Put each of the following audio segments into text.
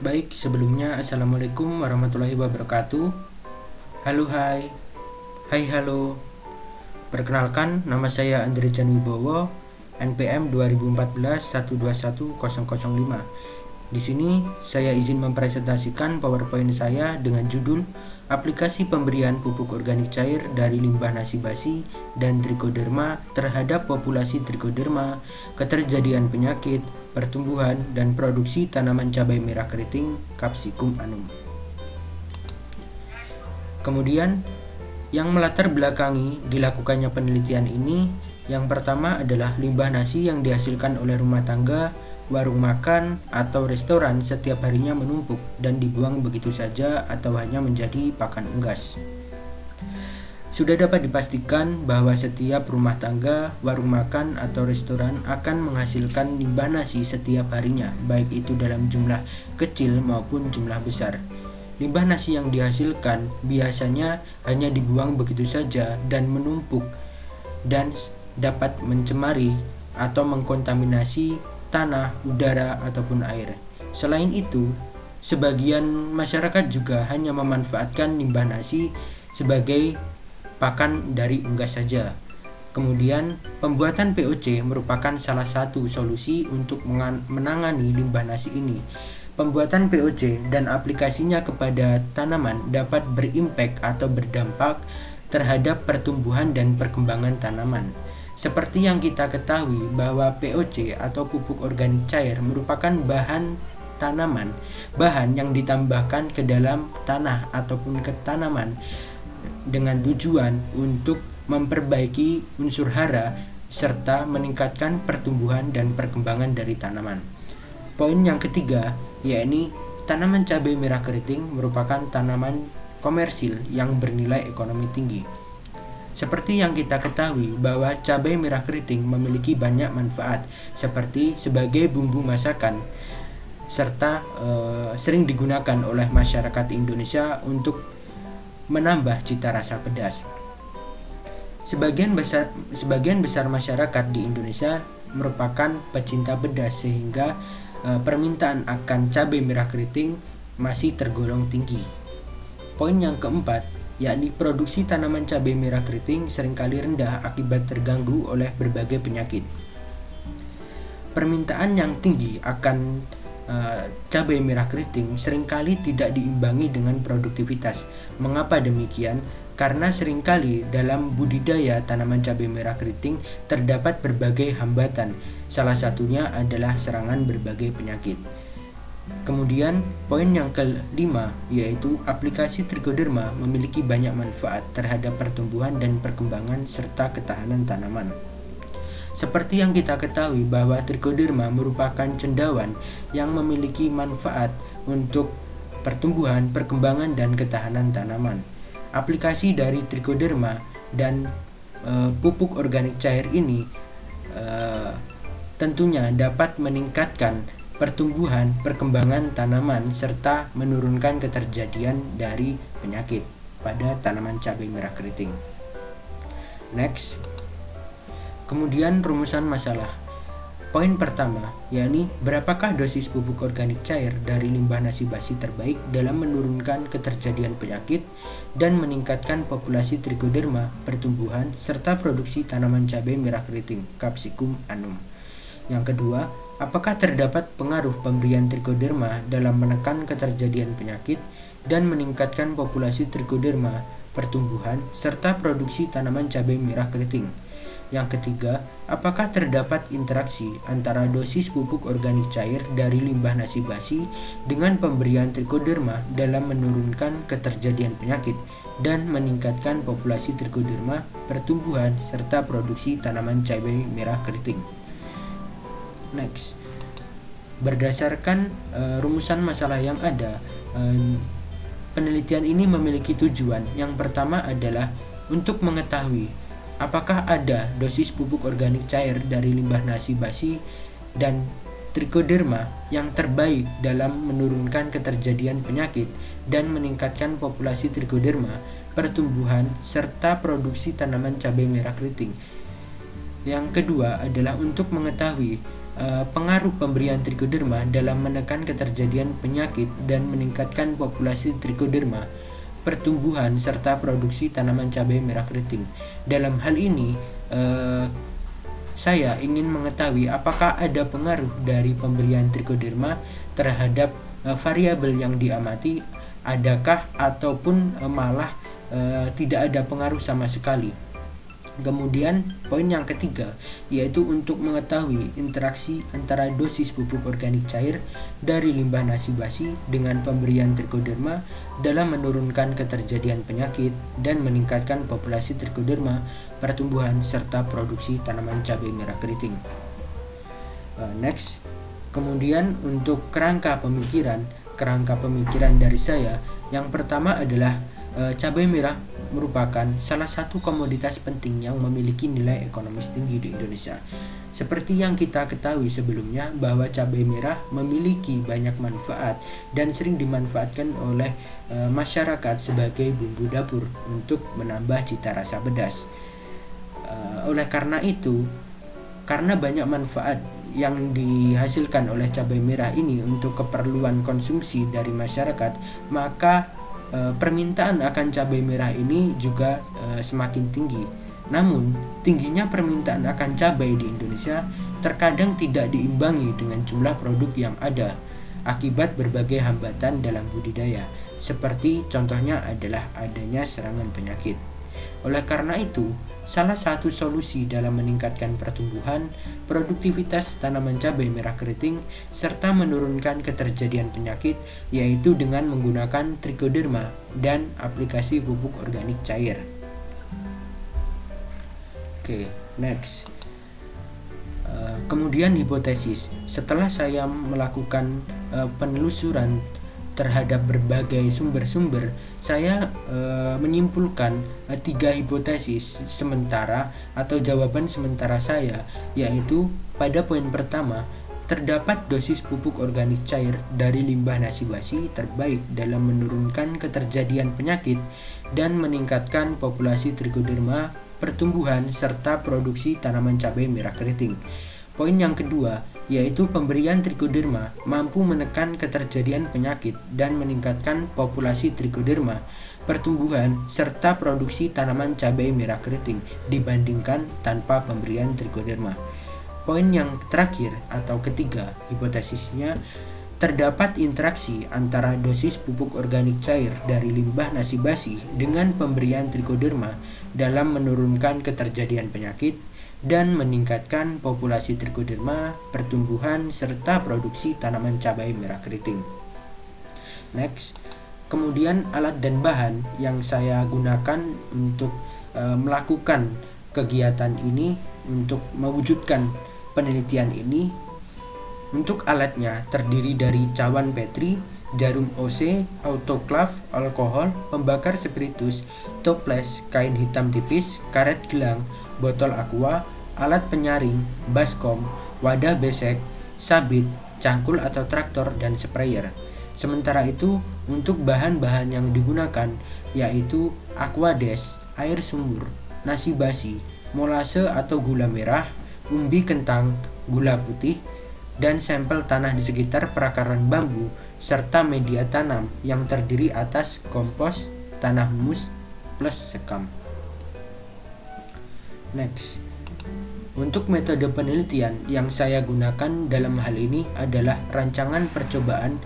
Baik, sebelumnya Assalamualaikum warahmatullahi wabarakatuh. Halo, hai. Hai, halo. Perkenalkan, nama saya Andre Wibowo, NPM 2014 121 005. Di sini saya izin mempresentasikan PowerPoint saya dengan judul Aplikasi Pemberian Pupuk Organik Cair dari Limbah Nasi Basi dan Trichoderma terhadap Populasi Trichoderma, Keterjadian Penyakit, Pertumbuhan, dan Produksi Tanaman Cabai Merah Keriting Capsicum annum. Kemudian, yang melatar belakangi dilakukannya penelitian ini, yang pertama adalah limbah nasi yang dihasilkan oleh rumah tangga, warung makan, atau restoran setiap harinya menumpuk dan dibuang begitu saja atau hanya menjadi pakan unggas. Sudah dapat dipastikan bahwa setiap rumah tangga, warung makan, atau restoran akan menghasilkan limbah nasi setiap harinya, baik itu dalam jumlah kecil maupun jumlah besar. Limbah nasi yang dihasilkan biasanya hanya dibuang begitu saja dan menumpuk dan dapat mencemari atau mengkontaminasi tanah, udara, ataupun air. Selain itu, sebagian masyarakat juga hanya memanfaatkan limbah nasi sebagai pakan dari unggas saja. Kemudian, pembuatan POC merupakan salah satu solusi untuk menangani limbah nasi ini. Pembuatan POC dan aplikasinya kepada tanaman dapat berimpak atau berdampak terhadap pertumbuhan dan perkembangan tanaman. Seperti yang kita ketahui bahwa POC atau pupuk organik cair merupakan bahan tanaman, bahan yang ditambahkan ke dalam tanah ataupun ke tanaman dengan tujuan untuk memperbaiki unsur hara serta meningkatkan pertumbuhan dan perkembangan dari tanaman. Poin yang ketiga, yakni tanaman cabai merah keriting merupakan tanaman komersil yang bernilai ekonomi tinggi. Seperti yang kita ketahui bahwa cabai merah keriting memiliki banyak manfaat seperti sebagai bumbu masakan serta sering digunakan oleh masyarakat Indonesia untuk menambah cita rasa pedas. Sebagian besar masyarakat di Indonesia merupakan pecinta pedas sehingga permintaan akan cabai merah keriting masih tergolong tinggi. Poin yang keempat, yakni produksi tanaman cabai merah keriting seringkali rendah akibat terganggu oleh berbagai penyakit. Permintaan yang tinggi akan cabai merah keriting seringkali tidak diimbangi dengan produktivitas. Mengapa demikian? Karena seringkali dalam budidaya tanaman cabai merah keriting terdapat berbagai hambatan. Salah satunya adalah serangan berbagai penyakit. Kemudian poin yang kelima, yaitu aplikasi Trichoderma memiliki banyak manfaat terhadap pertumbuhan dan perkembangan serta ketahanan tanaman. Seperti yang kita ketahui bahwa Trichoderma merupakan cendawan yang memiliki manfaat untuk pertumbuhan, perkembangan, dan ketahanan tanaman. Aplikasi dari Trichoderma dan pupuk organik cair ini tentunya dapat meningkatkan pertumbuhan, perkembangan tanaman serta menurunkan keterjadian dari penyakit pada tanaman cabai merah keriting. Next. Kemudian rumusan masalah. Poin pertama, yakni berapakah dosis pupuk organik cair dari limbah nasi basi terbaik dalam menurunkan keterjadian penyakit dan meningkatkan populasi Trichoderma, pertumbuhan, serta produksi tanaman cabai merah keriting Capsicum annum. Yang kedua, apakah terdapat pengaruh pemberian Trichoderma dalam menekan keterjadian penyakit dan meningkatkan populasi Trichoderma, pertumbuhan, serta produksi tanaman cabai merah keriting? Yang ketiga, apakah terdapat interaksi antara dosis pupuk organik cair dari limbah nasi basi dengan pemberian Trichoderma dalam menurunkan keterjadian penyakit dan meningkatkan populasi Trichoderma, pertumbuhan, serta produksi tanaman cabai merah keriting? Next. Berdasarkan rumusan masalah yang ada, penelitian ini memiliki tujuan. Yang pertama adalah untuk mengetahui apakah ada dosis pupuk organik cair dari limbah nasi basi dan Trichoderma yang terbaik dalam menurunkan keterjadian penyakit dan meningkatkan populasi Trichoderma, pertumbuhan, serta produksi tanaman cabai merah keriting. Yang kedua adalah untuk mengetahui pengaruh pemberian trichoderma dalam menekan keterjadian penyakit dan meningkatkan populasi trichoderma, pertumbuhan serta produksi tanaman cabai merah keriting. Dalam hal ini, saya ingin mengetahui apakah ada pengaruh dari pemberian trichoderma terhadap variabel yang diamati, adakah ataupun malah tidak ada pengaruh sama sekali. Kemudian poin yang ketiga yaitu untuk mengetahui interaksi antara dosis pupuk organik cair dari limbah nasi basi dengan pemberian trichoderma dalam menurunkan keterjadian penyakit dan meningkatkan populasi trichoderma, pertumbuhan serta produksi tanaman cabai merah keriting. Next. Kemudian untuk kerangka pemikiran dari saya, yang pertama adalah cabai merah merupakan salah satu komoditas penting yang memiliki nilai ekonomis tinggi di Indonesia. Seperti yang kita ketahui sebelumnya bahwa cabai merah memiliki banyak manfaat dan sering dimanfaatkan oleh masyarakat sebagai bumbu dapur untuk menambah cita rasa pedas. Oleh karena itu, karena banyak manfaat yang dihasilkan oleh cabai merah ini untuk keperluan konsumsi dari masyarakat, maka permintaan akan cabai merah ini juga semakin tinggi. Namun, tingginya permintaan akan cabai di Indonesia terkadang tidak diimbangi dengan jumlah produk yang ada akibat berbagai hambatan dalam budidaya, seperti contohnya adalah adanya serangan penyakit. Oleh karena itu, salah satu solusi dalam meningkatkan pertumbuhan, produktivitas tanaman cabai merah keriting, serta menurunkan keterjadian penyakit yaitu dengan menggunakan trichoderma dan aplikasi pupuk organik cair. Oke, next. Kemudian hipotesis. Setelah saya melakukan penelusuran terhadap berbagai sumber-sumber, saya menyimpulkan 3 hipotesis sementara atau jawaban sementara saya, yaitu pada poin pertama, terdapat dosis pupuk organik cair dari limbah nasi basi terbaik dalam menurunkan keterjadian penyakit dan meningkatkan populasi trichoderma, pertumbuhan serta produksi tanaman cabai merah keriting. Poin yang kedua, yaitu pemberian trichoderma mampu menekan keterjadian penyakit dan meningkatkan populasi trichoderma, pertumbuhan serta produksi tanaman cabai merah keriting dibandingkan tanpa pemberian trichoderma. Poin yang terakhir atau ketiga, hipotesisnya terdapat interaksi antara dosis pupuk organik cair dari limbah nasi basi dengan pemberian trichoderma dalam menurunkan keterjadian penyakit dan meningkatkan populasi trichoderma, pertumbuhan, serta produksi tanaman cabai merah keriting. Next, kemudian alat dan bahan yang saya gunakan untuk melakukan kegiatan ini, untuk mewujudkan penelitian ini. Untuk alatnya terdiri dari cawan Petri, jarum OC, autoklav, alkohol, pembakar spiritus, toples, kain hitam tipis, karet gelang, botol aqua, alat penyaring, baskom, wadah besek, sabit, cangkul atau traktor, dan sprayer. Sementara itu, untuk bahan-bahan yang digunakan yaitu aquades, air sumur, nasi basi, molase atau gula merah, umbi kentang, gula putih, dan sampel tanah di sekitar perakaran bambu, serta media tanam yang terdiri atas kompos, tanah humus, plus sekam. Next. Untuk metode penelitian yang saya gunakan dalam hal ini adalah rancangan percobaan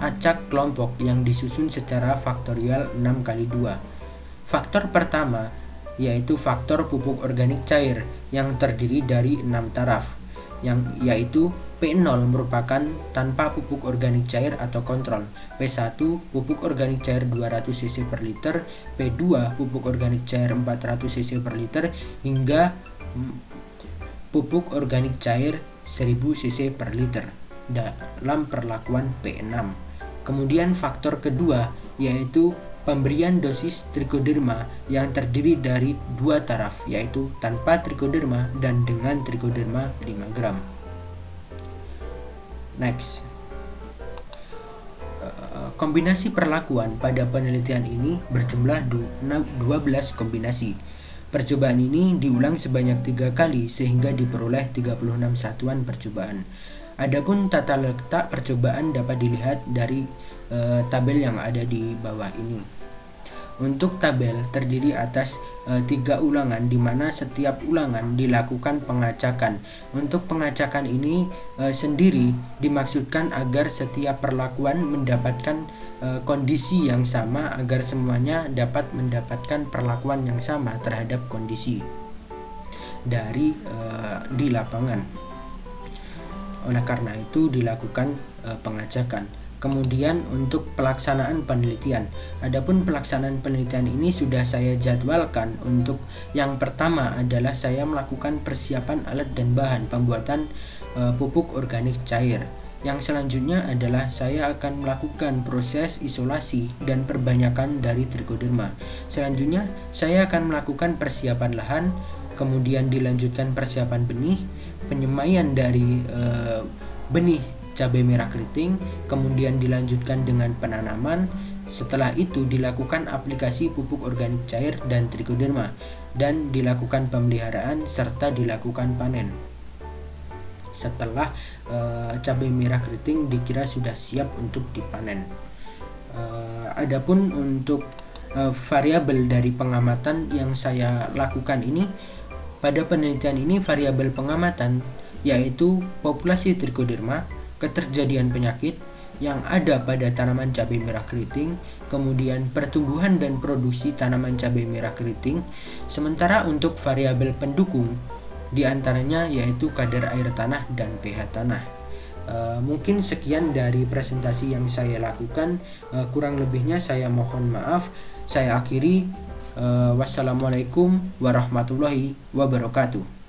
acak kelompok yang disusun secara faktorial 6x2. Faktor pertama yaitu faktor pupuk organik cair yang terdiri dari 6 taraf, yaitu P0 merupakan tanpa pupuk organik cair atau kontrol, P1 pupuk organik cair 200 cc per liter, P2 pupuk organik cair 400 cc per liter, hingga pupuk organik cair 1000 cc per liter dalam perlakuan P6. Kemudian faktor kedua yaitu pemberian dosis trichoderma yang terdiri dari 2 taraf, yaitu tanpa trichoderma dan dengan trichoderma 5 gram. Next. Kombinasi perlakuan pada penelitian ini berjumlah 12 kombinasi. Percobaan ini diulang sebanyak 3 kali sehingga diperoleh 36 satuan percobaan. Adapun tata letak percobaan dapat dilihat dari tabel yang ada di bawah ini. Untuk tabel terdiri atas 3 ulangan di mana setiap ulangan dilakukan pengacakan. Untuk pengacakan ini sendiri dimaksudkan agar setiap perlakuan mendapatkan kondisi yang sama agar semuanya dapat mendapatkan perlakuan yang sama terhadap kondisi dari di lapangan. Oleh karena itu dilakukan pengacakan. Kemudian untuk pelaksanaan penelitian. Adapun pelaksanaan penelitian ini sudah saya jadwalkan. Untuk yang pertama adalah saya melakukan persiapan alat dan bahan pembuatan pupuk organik cair. Yang selanjutnya adalah saya akan melakukan proses isolasi dan perbanyakan dari trichoderma. Selanjutnya saya akan melakukan persiapan lahan, kemudian dilanjutkan persiapan benih, penyemaian dari benih cabai merah keriting, kemudian dilanjutkan dengan penanaman. Setelah itu dilakukan aplikasi pupuk organik cair dan trichoderma dan dilakukan pemeliharaan serta dilakukan panen. Setelah cabai merah keriting dikira sudah siap untuk dipanen. Adapun untuk variabel dari pengamatan yang saya lakukan ini, pada penelitian ini variabel pengamatan yaitu populasi trichoderma, keterjadian penyakit yang ada pada tanaman cabai merah keriting, kemudian pertumbuhan dan produksi tanaman cabai merah keriting. Sementara untuk variabel pendukung diantaranya yaitu kadar air tanah dan pH tanah. Mungkin sekian dari presentasi yang saya lakukan. Kurang lebihnya saya mohon maaf. Saya akhiri. Wassalamualaikum warahmatullahi wabarakatuh.